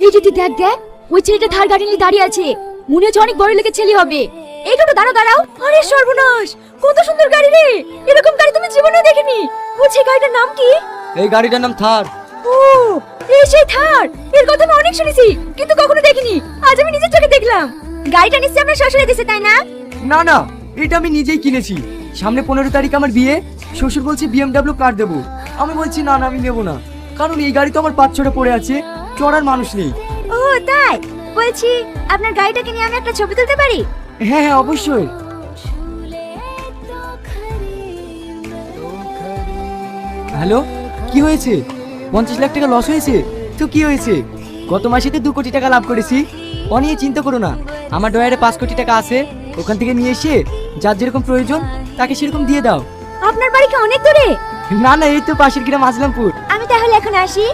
এই যদি দেখ দেখ, ওই ছেলেটা থার গাড়ি নিয়ে দাঁড়িয়ে আছে, মনে হচ্ছে অনেক বড় লোকের ছেলে হবে। এই টোটো দাঁড়াও দাঁড়াও। আরে সর্বনাশ, কত সুন্দর গাড়ি রে! এরকম গাড়ি তুমি জীবনে দেখিনি। বলছি গাড়িটার নাম কি? এই গাড়িটার নাম থার। ও, এই সেই থার। এর কথা আমি অনেক শুনেছি, কিন্তু কখনো দেখিনি। আজ আমি নিজের চোখে দেখলাম। গাড়িটা নিশ্চয়ই আপনার শ্বশুরে দিয়েছে, তাই না? না না, এটা আমি নিজেই কিনেছি। সামনে 15 তারিখ আমার বিয়ে। শ্বশুর বলছে বিএমডব্লিউ কার দেবো। আমি বলছি না না, আমি নেবো না, কারণ এই গাড়ি তো আমার পাঁচ-ছটা পড়ে আছে, চড়ার মানুষ নেই। ও তাই? বলছি আপনার গাড়িটাকে নিয়ে আমি একটা ছবি তুলতে পারি? হ্যাঁ হ্যাঁ, অবশ্যই। হ্যালো, কি হয়েছে? 50 লাখ টাকা লস হয়েছে তো কি হয়েছে? গত মাসে তো 2 কোটি টাকা লাভ করেছি। ও নিয়ে চিন্তা করো না, আমার ডয়ারে 5 কোটি টাকা আছে। ওখান থেকে নিয়ে এসে যার যেরকম প্রয়োজন তাকে সেরকম দিয়ে দাও। আপনার বাড়ি কি অনেক দূরে? না না, এই তো পাশের গ্রাম আসলামপুর। আমি তাহলে এখন আসি।